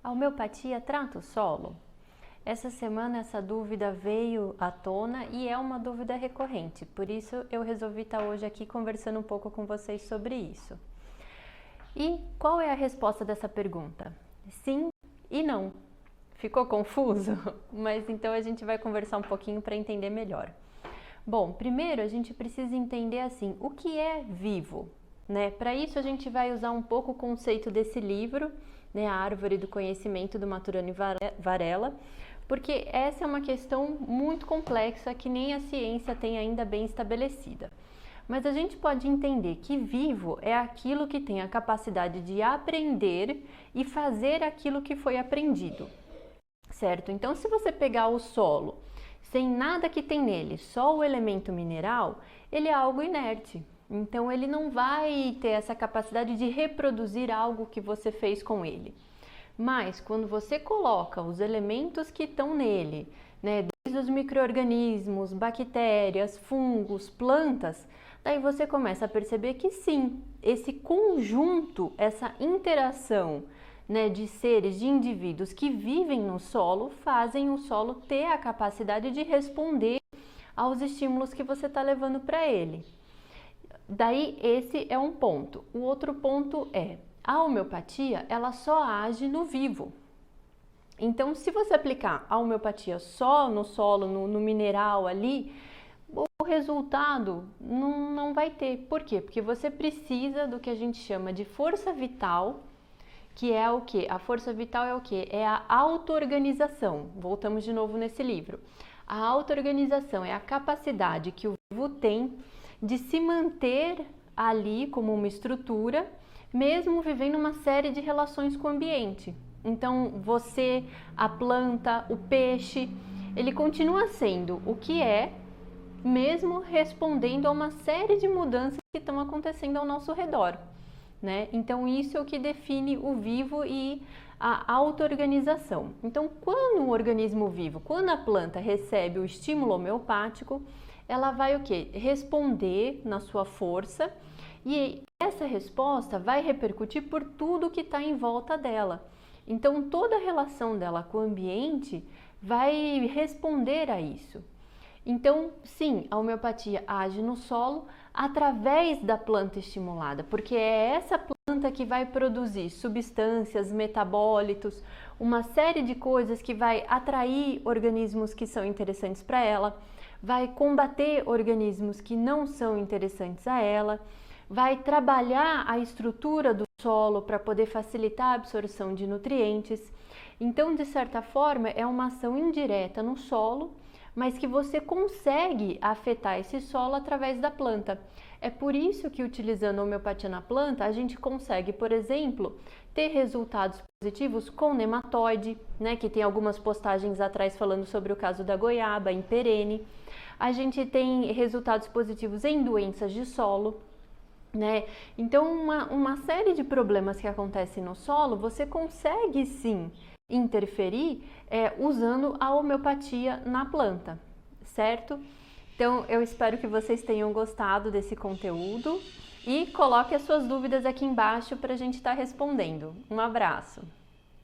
A homeopatia trata o solo? Essa semana essa dúvida veio à tona e é uma dúvida recorrente, por isso eu resolvi estar hoje aqui conversando um pouco com vocês sobre isso. E qual é a resposta dessa pergunta? Sim e não. Ficou confuso? Mas então a gente vai conversar um pouquinho para entender melhor. Bom, primeiro a gente precisa entender assim, o que é vivo? Para isso a gente vai usar um pouco o conceito desse livro, A Árvore do Conhecimento, do Maturana Varela, porque essa é uma questão muito complexa que nem a ciência tem ainda bem estabelecida. Mas a gente pode entender que vivo é aquilo que tem a capacidade de aprender e fazer aquilo que foi aprendido, certo? Então, se você pegar o solo sem nada que tem nele, só o elemento mineral, ele é algo inerte. Então, ele não vai ter essa capacidade de reproduzir algo que você fez com ele. Mas, quando você coloca os elementos que estão nele, desde os micro-organismos, bactérias, fungos, plantas, daí você começa a perceber que sim, esse conjunto, essa interação de seres, de indivíduos que vivem no solo, fazem o solo ter a capacidade de responder aos estímulos que você está levando para ele. Daí esse é um ponto. O outro ponto é, a homeopatia ela só age no vivo. Então, se você aplicar a homeopatia só no solo, no mineral ali, o resultado não vai ter. Por quê? Porque você precisa do que a gente chama de força vital, que é o quê? A força vital é o quê? É a auto-organização. Voltamos de novo nesse livro. A auto-organização é a capacidade que o vivo tem de se manter ali como uma estrutura, mesmo vivendo uma série de relações com o ambiente. Então, você, a planta, o peixe, ele continua sendo o que é, mesmo respondendo a uma série de mudanças que estão acontecendo ao nosso redor. Então, isso é o que define o vivo e a auto-organização. Então, quando um organismo vivo, quando a planta recebe o estímulo homeopático, ela vai o quê? Responder na sua força e essa resposta vai repercutir por tudo que está em volta dela. Então, toda a relação dela com o ambiente vai responder a isso. Então, sim, a homeopatia age no solo através da planta estimulada, porque é essa planta que vai produzir substâncias, metabólitos, uma série de coisas que vai atrair organismos que são interessantes para ela, vai combater organismos que não são interessantes a ela, vai trabalhar a estrutura do solo para poder facilitar a absorção de nutrientes. Então, de certa forma, é uma ação indireta no solo, mas que você consegue afetar esse solo através da planta. É por isso que, utilizando a homeopatia na planta, a gente consegue, por exemplo, ter resultados positivos com nematóide, que tem algumas postagens atrás falando sobre o caso da goiaba, em perene. A gente tem resultados positivos em doenças de solo, Então, uma série de problemas que acontecem no solo, você consegue sim interferir usando a homeopatia na planta, certo? Então, eu espero que vocês tenham gostado desse conteúdo e coloque as suas dúvidas aqui embaixo para a gente estar respondendo. Um abraço!